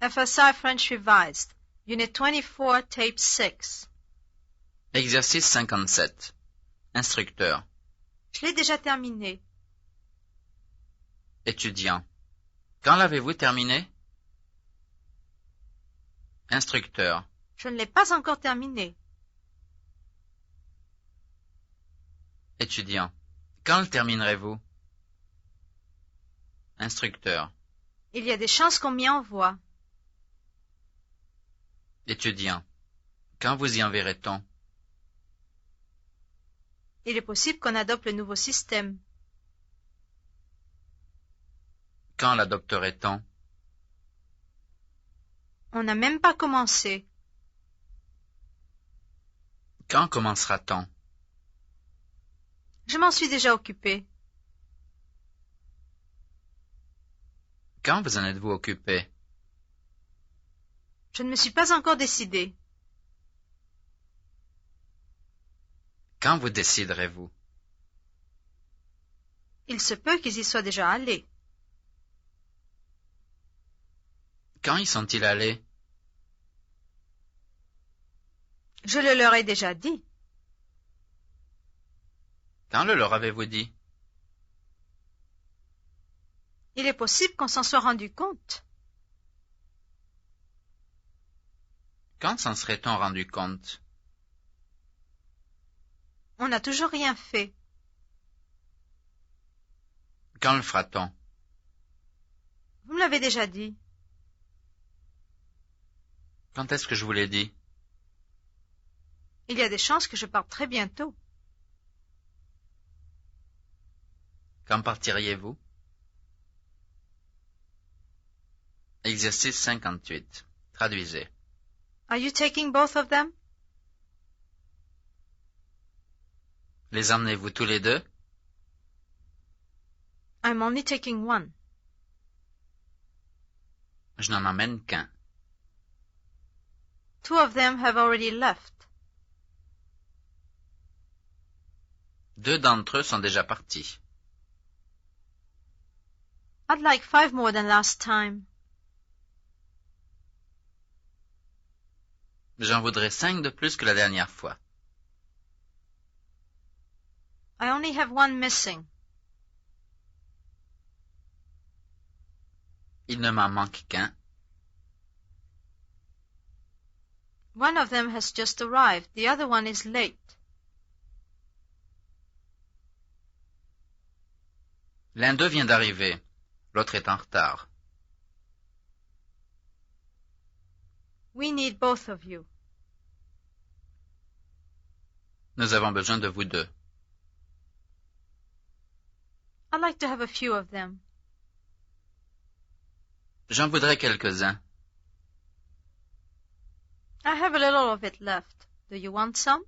FSI French Revised, Unit 24, Tape 6. Exercice 57. Instructeur. Je l'ai déjà terminé. Étudiant. Quand l'avez-vous terminé? Instructeur. Je ne l'ai pas encore terminé. Étudiant. Quand le terminerez-vous? Instructeur. Il y a des chances qu'on m'y envoie. Étudiant. Quand vous y enverrait-on? Il est possible qu'on adopte le nouveau système. Quand l'adopterait-on? On n'a même pas commencé. Quand commencera-t-on? Je m'en suis déjà occupé. Quand vous en êtes-vous occupé? Je ne me suis pas encore décidé. Quand vous déciderez-vous? Il se peut qu'ils y soient déjà allés. Quand y sont-ils allés? Je le leur ai déjà dit. Quand le leur avez-vous dit? Il est possible qu'on s'en soit rendu compte. Quand s'en serait-on rendu compte? On n'a toujours rien fait. Quand le fera-t-on? Vous me l'avez déjà dit. Quand est-ce que je vous l'ai dit? Il y a des chances que je parte très bientôt. Quand partiriez-vous? Exercice 58. Traduisez. Are you taking both of them? Les emmenez-vous tous les deux? I'm only taking one. Je n'en emmène qu'un. Two of them have already left. Deux d'entre eux sont déjà partis. I'd like 5 more than last time. J'en voudrais 5 de plus que la dernière fois. I only have one missing. Il ne m'en manque qu'un. One of them has just arrived. The other one is late. L'un d'eux vient d'arriver. L'autre est en retard. We need both of you. Nous avons besoin de vous deux. I'd like to have a few of them. J'en voudrais quelques-uns. I have a little of it left. Do you want some?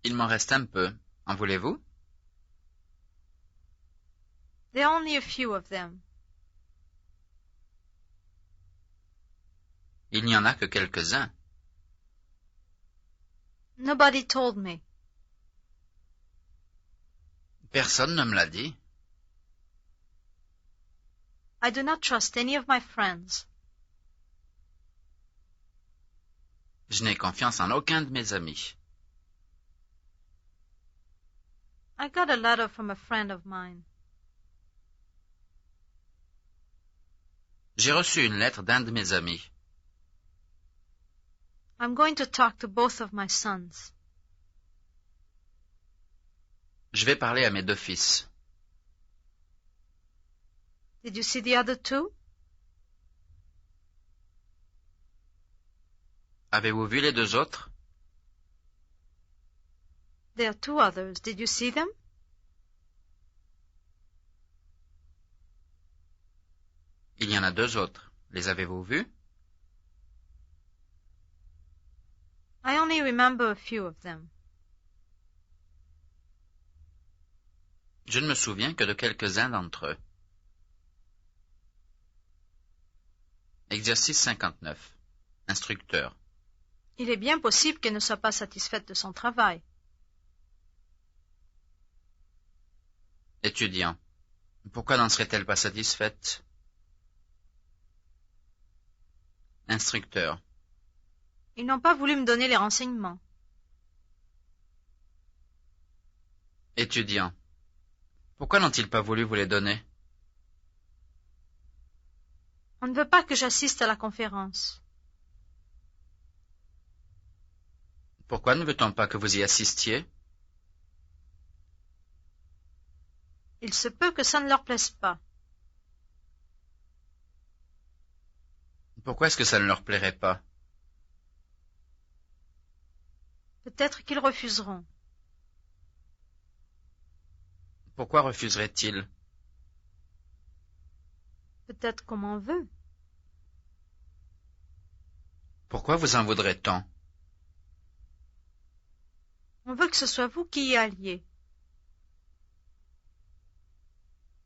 Il m'en reste un peu. En voulez-vous? There are only a few of them. Il n'y en a que quelques-uns. Nobody told me. Personne ne me l'a dit. I do not trust any of my friends. Je n'ai confiance en aucun de mes amis. I got a letter from a friend of mine. J'ai reçu une lettre d'un de mes amis. I'm going to talk to both of my sons. Je vais parler à mes deux fils. Did you see the other two? Avez-vous vu les deux autres? There are 2 others. Did you see them? Il y en a 2 autres. Les avez-vous vus? I only remember a few of them. Je ne me souviens que de quelques-uns d'entre eux. Exercice 59. Instructeur. Il est bien possible qu'elle ne soit pas satisfaite de son travail. Étudiant. Pourquoi n'en serait-elle pas satisfaite? Instructeur. Ils n'ont pas voulu me donner les renseignements. Étudiant. Pourquoi n'ont-ils pas voulu vous les donner? On ne veut pas que j'assiste à la conférence. Pourquoi ne veut-on pas que vous y assistiez? Il se peut que ça ne leur plaise pas. Pourquoi est-ce que ça ne leur plairait pas? Peut-être qu'ils refuseront. Pourquoi refuseraient-ils? Peut-être qu'on m'en veut. Pourquoi vous en voudrait tant? On veut que ce soit vous qui y alliez.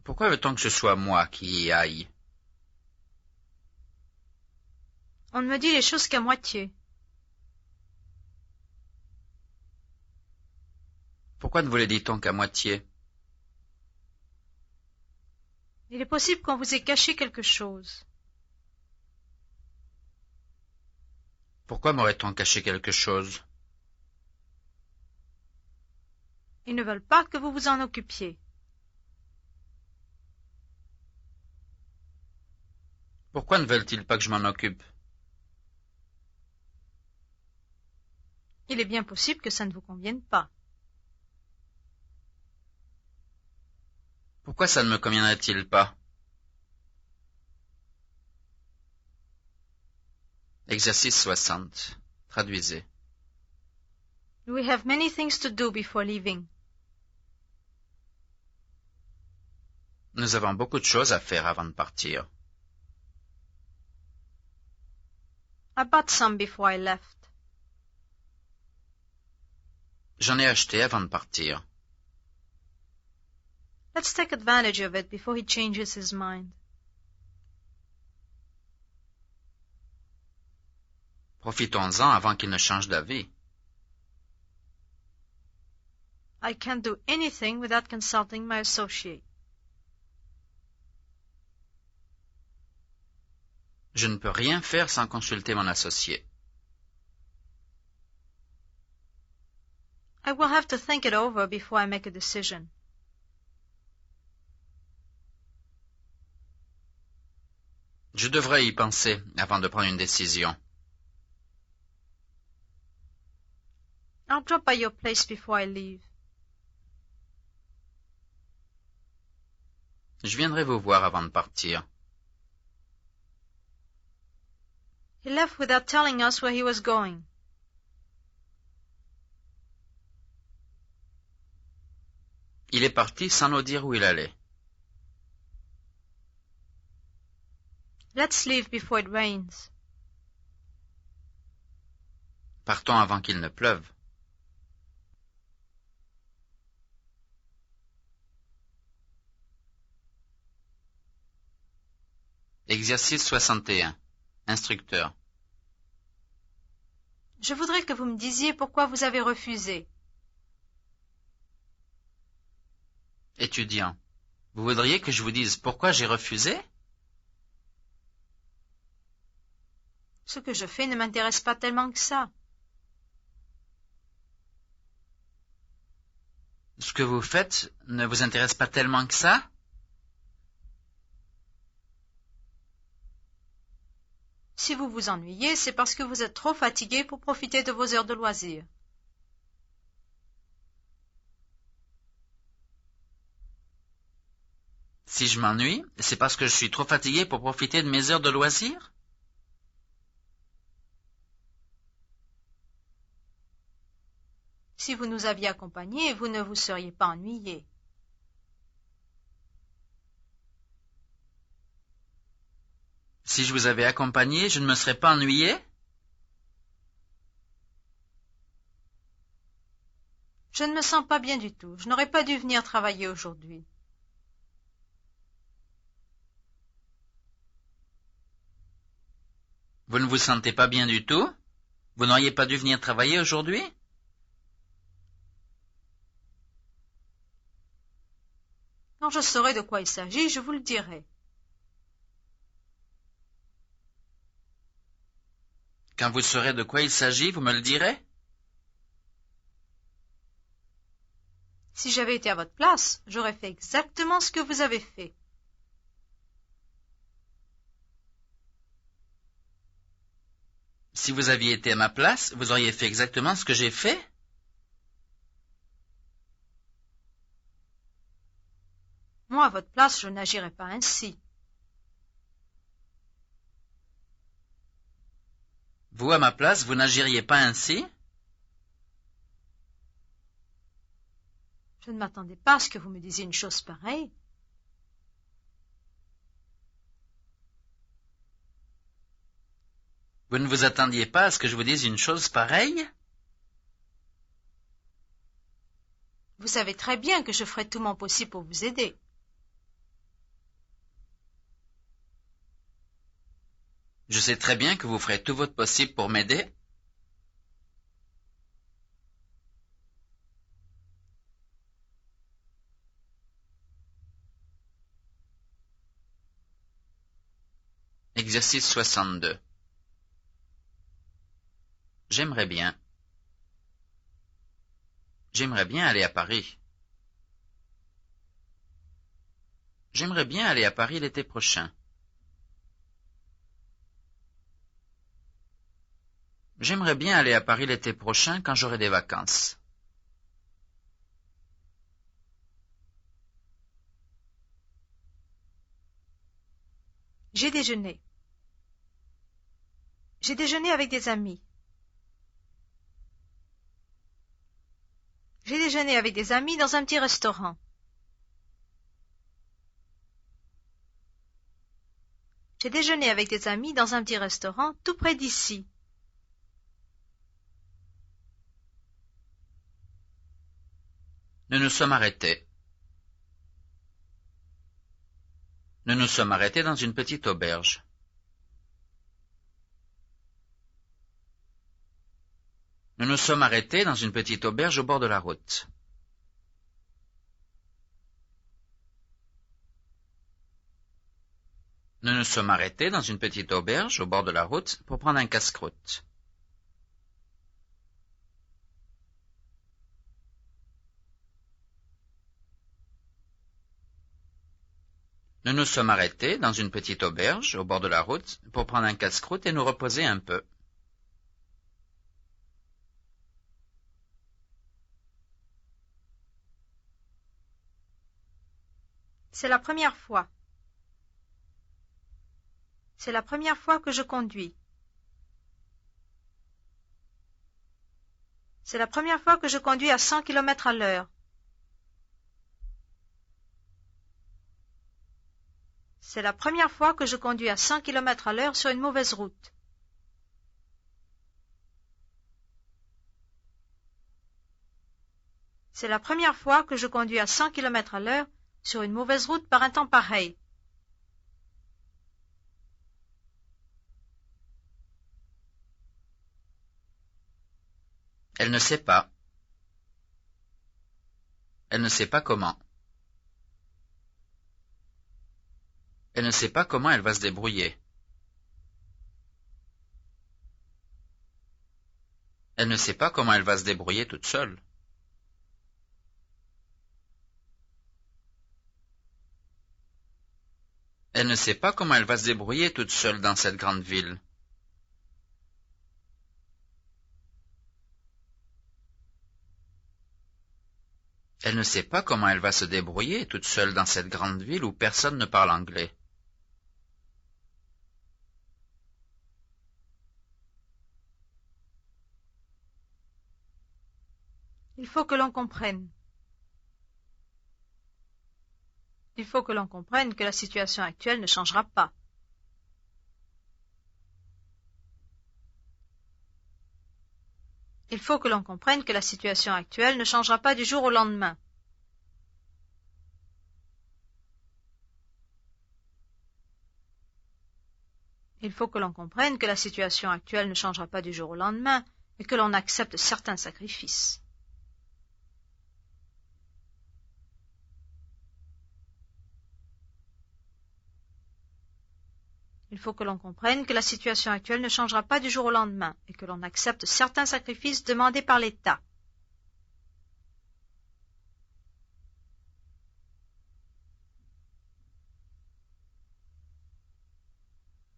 Pourquoi veut-on que ce soit moi qui y aille? On ne me dit les choses qu'à moitié. Pourquoi ne vous les dit-on qu'à moitié? Il est possible qu'on vous ait caché quelque chose. Pourquoi m'aurait-on caché quelque chose? Ils ne veulent pas que vous vous en occupiez. Pourquoi ne veulent-ils pas que je m'en occupe? Il est bien possible que ça ne vous convienne pas. Pourquoi ça ne me conviendrait-il pas? Exercice 60. Traduisez. We have many things to do before leaving. Nous avons beaucoup de choses à faire avant de partir. I bought some before I left. J'en ai acheté avant de partir. Let's take advantage of it before he changes his mind. Profitons-en avant qu'il ne change d'avis. I can't do anything without consulting my associate. Je ne peux rien faire sans consulter mon associé. I will have to think it over before I make a decision. Je devrais y penser avant de prendre une décision. I'll drop by your place before I leave. Je viendrai vous voir avant de partir. He left without telling us where he was going. Il est parti sans nous dire où il allait. Let's leave before it rains. Partons avant qu'il ne pleuve. Exercice 61. Instructeur. Je voudrais que vous me disiez pourquoi vous avez refusé. Étudiant. Vous voudriez que je vous dise pourquoi j'ai refusé? Ce que je fais ne m'intéresse pas tellement que ça. Ce que vous faites ne vous intéresse pas tellement que ça? Si vous vous ennuyez, c'est parce que vous êtes trop fatigué pour profiter de vos heures de loisirs. Si je m'ennuie, c'est parce que je suis trop fatigué pour profiter de mes heures de loisirs? Si vous nous aviez accompagnés, vous ne vous seriez pas ennuyé. Si je vous avais accompagné, je ne me serais pas ennuyé? Je ne me sens pas bien du tout. Je n'aurais pas dû venir travailler aujourd'hui. Vous ne vous sentez pas bien du tout? Vous n'auriez pas dû venir travailler aujourd'hui? Quand je saurai de quoi il s'agit, je vous le dirai. Quand vous saurez de quoi il s'agit, vous me le direz? Si j'avais été à votre place, j'aurais fait exactement ce que vous avez fait. Si vous aviez été à ma place, vous auriez fait exactement ce que j'ai fait? Moi, à votre place, je n'agirais pas ainsi. Vous, à ma place, vous n'agiriez pas ainsi? Je ne m'attendais pas à ce que vous me disiez une chose pareille. Vous ne vous attendiez pas à ce que je vous dise une chose pareille? Vous savez très bien que je ferai tout mon possible pour vous aider. Je sais très bien que vous ferez tout votre possible pour m'aider. Exercice 62. J'aimerais bien. J'aimerais bien aller à Paris. J'aimerais bien aller à Paris l'été prochain. J'aimerais bien aller à Paris l'été prochain quand j'aurai des vacances. J'ai déjeuné. J'ai déjeuné avec des amis. J'ai déjeuné avec des amis dans un petit restaurant. J'ai déjeuné avec des amis dans un petit restaurant tout près d'ici. Nous nous sommes arrêtés. Nous nous sommes arrêtés dans une petite auberge. Nous nous sommes arrêtés dans une petite auberge au bord de la route. Nous nous sommes arrêtés dans une petite auberge au bord de la route pour prendre un casse-croûte. Nous nous sommes arrêtés dans une petite auberge au bord de la route pour prendre un casse-croûte et nous reposer un peu. C'est la première fois. C'est la première fois que je conduis. C'est la première fois que je conduis à 100 km à l'heure. C'est la première fois que je conduis à 100 km à l'heure sur une mauvaise route. C'est la première fois que je conduis à 100 km à l'heure sur une mauvaise route par un temps pareil. Elle ne sait pas. Elle ne sait pas comment. Elle ne sait pas comment elle va se débrouiller. Elle ne sait pas comment elle va se débrouiller toute seule. Elle ne sait pas comment elle va se débrouiller toute seule dans cette grande ville. Elle ne sait pas comment elle va se débrouiller toute seule dans cette grande ville où personne ne parle anglais. Il faut que l'on comprenne. Il faut que l'on comprenne que la situation actuelle ne changera pas. Il faut que l'on comprenne que la situation actuelle ne changera pas du jour au lendemain. Il faut que l'on comprenne que la situation actuelle ne changera pas du jour au lendemain et que l'on accepte certains sacrifices. Il faut que l'on comprenne que la situation actuelle ne changera pas du jour au lendemain et que l'on accepte certains sacrifices demandés par l'État.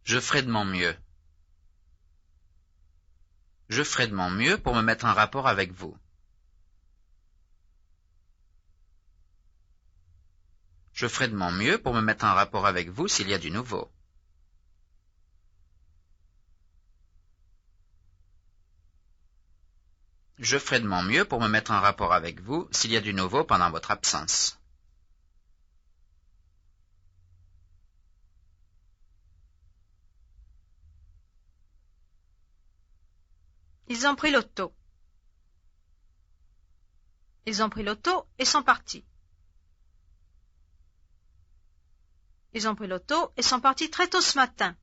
Je ferai de mon mieux. Je ferai de mon mieux pour me mettre en rapport avec vous. Je ferai de mon mieux pour me mettre en rapport avec vous s'il y a du nouveau. Je ferai de mon mieux pour me mettre en rapport avec vous s'il y a du nouveau pendant votre absence. Ils ont pris l'auto. Ils ont pris l'auto et sont partis. Ils ont pris l'auto et sont partis très tôt ce matin.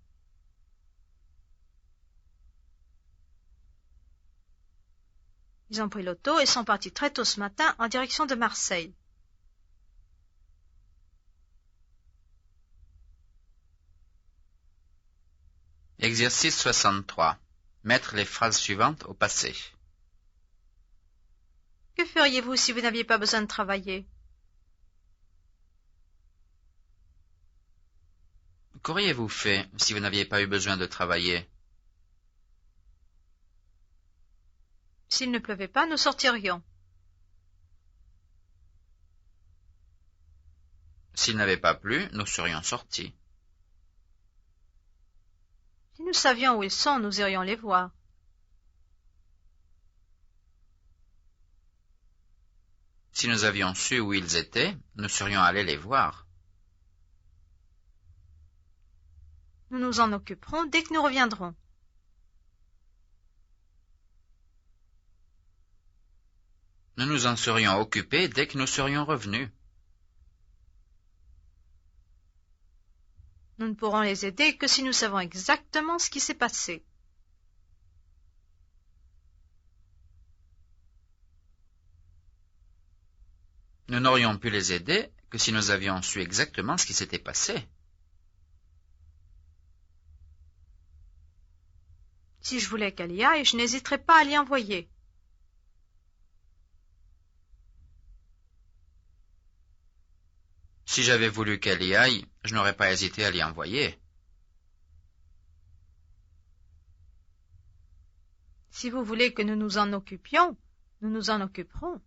Ils ont pris l'auto et sont partis très tôt ce matin en direction de Marseille. Exercice 63. Mettre les phrases suivantes au passé. Que feriez-vous si vous n'aviez pas besoin de travailler? Qu'auriez-vous fait si vous n'aviez pas eu besoin de travailler? S'il ne pleuvait pas, nous sortirions. S'il n'avait pas plu, nous serions sortis. Si nous savions où ils sont, nous irions les voir. Si nous avions su où ils étaient, nous serions allés les voir. Nous nous en occuperons dès que nous reviendrons. Nous nous en serions occupés dès que nous serions revenus. Nous ne pourrons les aider que si nous savons exactement ce qui s'est passé. Nous n'aurions pu les aider que si nous avions su exactement ce qui s'était passé. Si je voulais qu'elle y aille, je n'hésiterais pas à l'y envoyer. Si j'avais voulu qu'elle y aille, je n'aurais pas hésité à l'y envoyer. Si vous voulez que nous nous en occupions, nous nous en occuperons.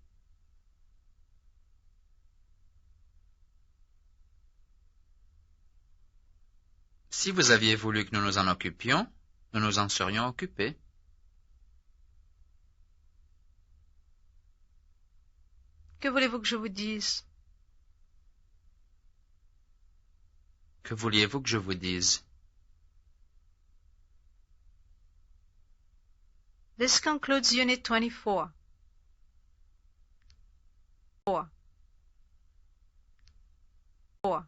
Si vous aviez voulu que nous nous en occupions, nous nous en serions occupés. Que voulez-vous que je vous dise? Que vouliez-vous que je vous dise? This concludes Unit 24. 4.